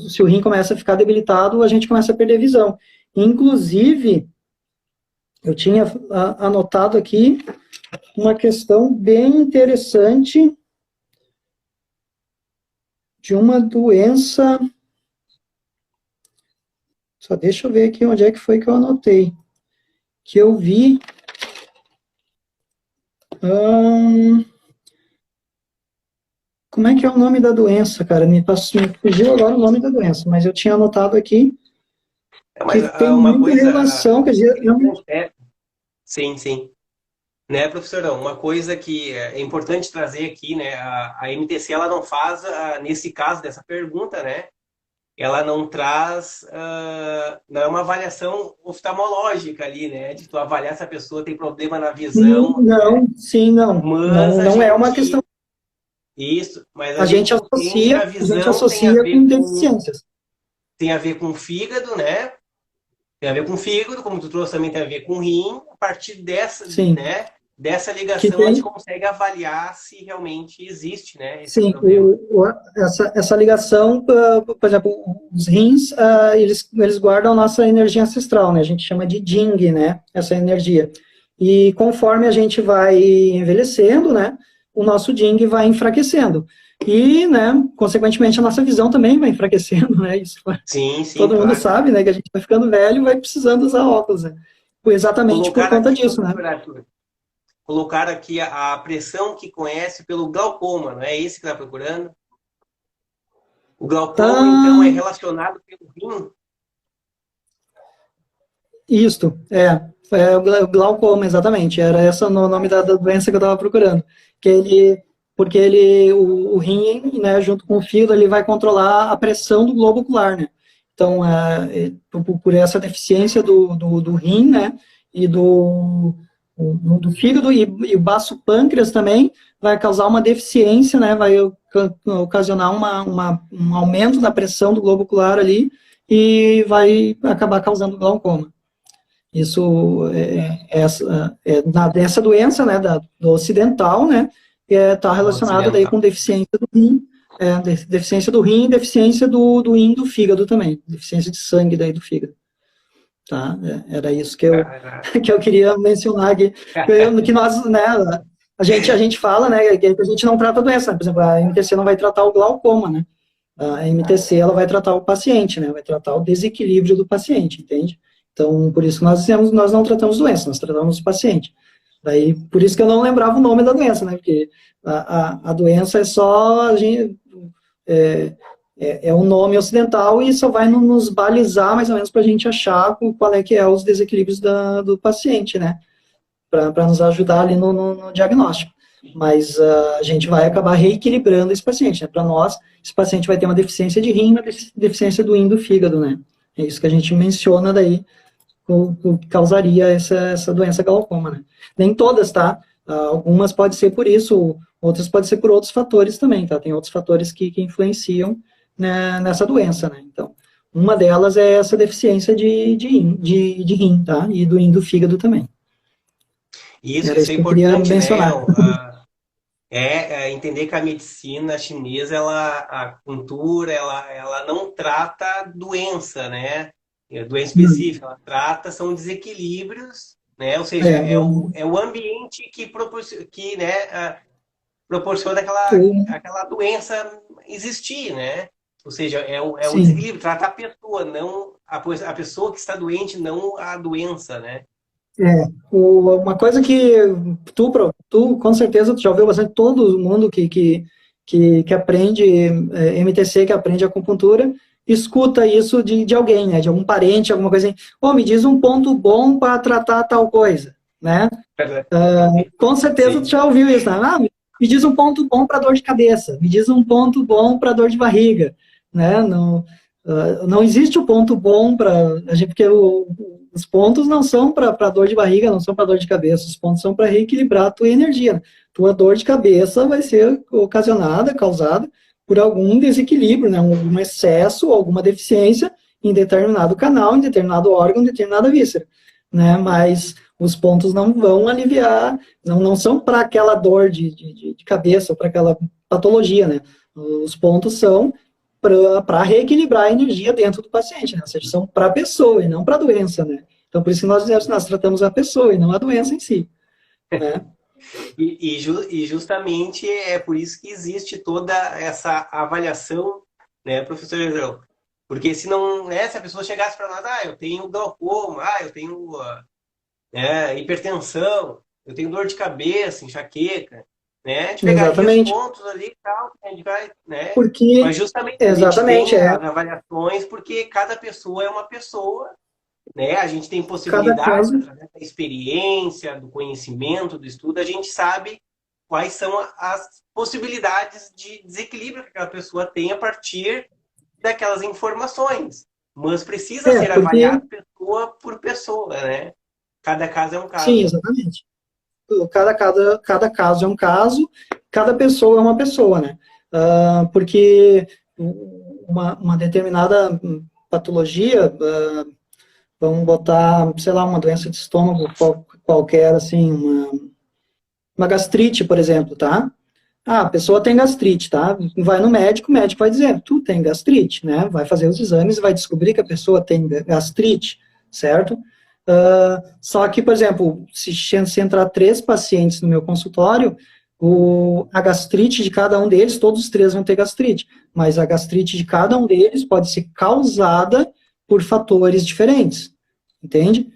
se o rim começa a ficar debilitado, a gente começa a perder visão. Inclusive, eu tinha anotado aqui uma questão bem interessante de uma doença. Só deixa eu ver aqui onde é que foi que eu anotei. Que eu vi. Como é que é o nome da doença, cara? Me fugiu agora o nome da doença, mas eu tinha anotado aqui Mas que tem uma muita coisa relação. Quer dizer, importante é... Sim, sim. Né, professorão? Uma coisa que é importante trazer aqui, né? A MTC, ela não faz, nesse caso dessa pergunta, né? Ela não traz, não é uma avaliação oftalmológica ali, né? De tu avaliar se a pessoa tem problema na visão, né? não, sim, não. Mas Não, a não é uma questão. gente, isso, mas a A gente gente entende que associa, a a gente visão associa com deficiências. tem a ver com o fígado, né? Tem a ver com o fígado, como tu trouxe também tem a ver com o rim. A partir dessa, Sim. né, dessa Que ligação, a gente tem, consegue avaliar se realmente existe, né, esse sim, problema. essa ligação, por exemplo, os rins, eles guardam a nossa energia ancestral, né? A gente chama de Jing, né? Essa energia. E conforme a gente vai envelhecendo, né? O nosso Jing vai enfraquecendo. E, né, consequentemente, a nossa visão também vai enfraquecendo, né? Isso, Sim, sim, todo mundo claro. sabe, né? Que a gente vai ficando velho e vai precisando usar óculos, né? Exatamente por Colocar conta aqui, disso, né? professor Arthur, colocar aqui a pressão que conhece pelo glaucoma, não é esse que está procurando? O glaucoma, então, é relacionado pelo rim? Isto, é o glaucoma, exatamente. Era esse o nome da doença que eu estava procurando. Que ele, porque o rim, né, junto com o fígado, ele vai controlar a pressão do globo ocular, né? Então, por essa deficiência do rim, né, e do fígado e o baço pâncreas também, vai causar uma deficiência, né, vai ocasionar um aumento da pressão do globo ocular ali e vai acabar causando glaucoma. Isso essa doença, né, do ocidental, né, está relacionada daí com deficiência do rim, deficiência do rim, deficiência do rim do fígado também, deficiência de sangue daí do fígado. Tá? Era isso que eu, que eu queria mencionar aqui, que nós, né, a gente fala, né, que a gente não trata a doença, né? Por exemplo, a MTC não vai tratar o glaucoma, né, a MTC ela vai tratar o paciente, né, vai tratar o desequilíbrio do paciente, entende? Então, por isso que nós não tratamos doença, nós tratamos o paciente. Daí, por isso que eu não lembrava o nome da doença, né, porque a doença é só, um nome ocidental e só vai nos balizar mais ou menos para a gente achar qual é que é os desequilíbrios do paciente, né, para nos ajudar ali no diagnóstico. Mas a gente vai acabar reequilibrando esse paciente, né, para nós, esse paciente vai ter uma deficiência de rim, uma deficiência do rim do fígado, né, é isso que a gente menciona daí, o que causaria essa doença glaucoma, né. Nem todas, tá? Algumas pode ser por isso, outras pode ser por outros fatores também, tá? Tem outros fatores que influenciam, né, nessa doença, né? Então, uma delas é essa deficiência de rim, tá? E do rim do fígado também. Isso é importante, né? Entender que a medicina chinesa, a acupuntura, ela não trata doença, né? Doença específica, ela trata, são desequilíbrios, né? Ou seja, é o ambiente que proporciona aquela doença existir, né? Ou seja, é o desequilíbrio, trata a pessoa, não a pessoa que está doente, não a doença, né? Uma coisa que tu com certeza tu já ouviu bastante, todo mundo que aprende MTC, que aprende acupuntura, escuta isso de alguém, né, de algum parente, alguma coisa assim, me diz um ponto bom para tratar tal coisa, né? Com certeza Sim. Tu já ouviu isso, né? Me diz um ponto bom para dor de cabeça, me diz um ponto bom para dor de barriga, né? Não existe o ponto bom para a gente, porque os pontos não são para dor de barriga, não são para dor de cabeça, os pontos são para reequilibrar a tua energia. Tua dor de cabeça vai ser causada por algum desequilíbrio, né? Um excesso, alguma deficiência em determinado canal, em determinado órgão, em determinada víscera, né? Mas os pontos não vão aliviar, não são para aquela dor de cabeça, para aquela patologia, né? Os pontos são para reequilibrar a energia dentro do paciente, né? Ou seja, são para a pessoa e não para a doença, né? Então, por isso que nós tratamos a pessoa e não a doença em si, né? E justamente é por isso que existe toda essa avaliação, né, professor João? Porque se não, né, se a pessoa chegasse para nós, eu tenho glaucoma, eu tenho hipertensão, eu tenho dor de cabeça, enxaqueca, né? A gente pegaria os pontos ali e tal, a gente vai, né? Porque, mas justamente a gente tem as avaliações, porque cada pessoa é uma pessoa, né? A gente tem possibilidades, através da experiência, do conhecimento, do estudo, a gente sabe quais são as possibilidades de desequilíbrio que aquela pessoa tem a partir daquelas informações. Mas precisa ser avaliado pessoa por pessoa, né? Cada caso é um caso. Sim, exatamente. Cada caso é um caso, cada pessoa é uma pessoa, né? Porque uma determinada patologia, vamos botar, sei lá, uma doença de estômago qualquer, assim, uma gastrite, por exemplo, tá? A pessoa tem gastrite, tá? Vai no médico, o médico vai dizer, tu tem gastrite, né? Vai fazer os exames e vai descobrir que a pessoa tem gastrite, certo? Só que, por exemplo, se entrar 3 pacientes no meu consultório, a gastrite de cada um deles, todos os 3 vão ter gastrite, mas a gastrite de cada um deles pode ser causada por fatores diferentes, entende?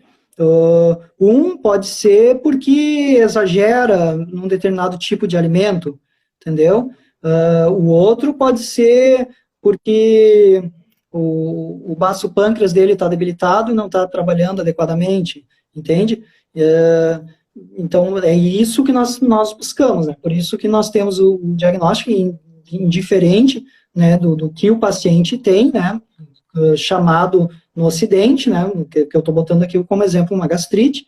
Um pode ser porque exagera num determinado tipo de alimento, entendeu? O outro pode ser porque o baço pâncreas dele está debilitado e não está trabalhando adequadamente, entende? Então, é isso que nós buscamos, né? Por isso que nós temos o diagnóstico indiferente, né, do que o paciente tem, né, chamado no Ocidente, né, que eu estou botando aqui como exemplo uma gastrite,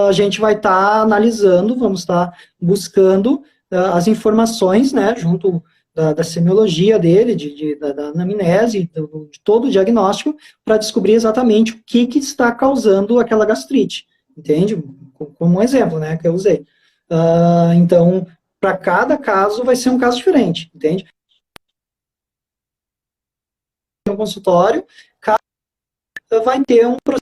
a gente vai estar analisando, vamos estar buscando as informações, né, junto da semiologia dele, da anamnese, de todo o diagnóstico, para descobrir exatamente o que está causando aquela gastrite, entende? Como um exemplo, né, que eu usei. Então, para cada caso vai ser um caso diferente, entende? No consultório, vai ter um processo.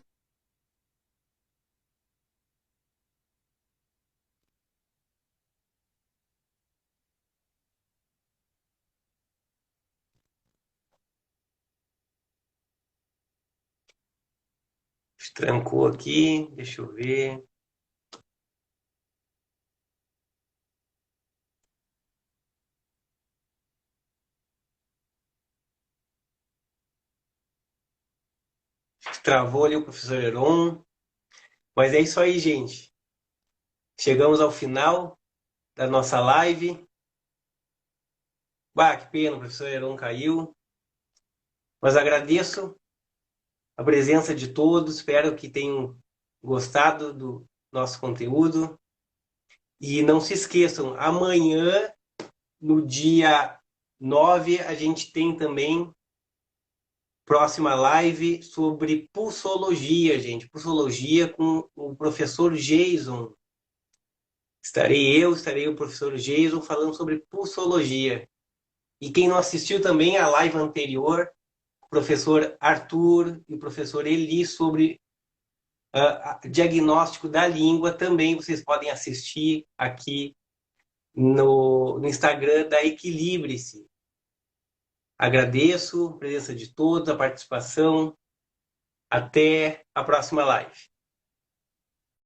Trancou aqui, deixa eu ver. Travou ali o professor Heron. Mas é isso aí, gente. Chegamos ao final da nossa live. Bah, que pena, o professor Heron caiu. Mas agradeço a presença de todos. Espero que tenham gostado do nosso conteúdo. E não se esqueçam, amanhã, no dia 9, a gente tem também próxima live sobre pulsologia, gente. Pulsologia com o professor Jason. Estarei o professor Jason falando sobre pulsologia. E quem não assistiu também a live anterior, o professor Arthur e o professor Eli sobre diagnóstico da língua, também vocês podem assistir aqui no Instagram da Equilibre-se. Agradeço a presença de todos, a participação. Até a próxima live.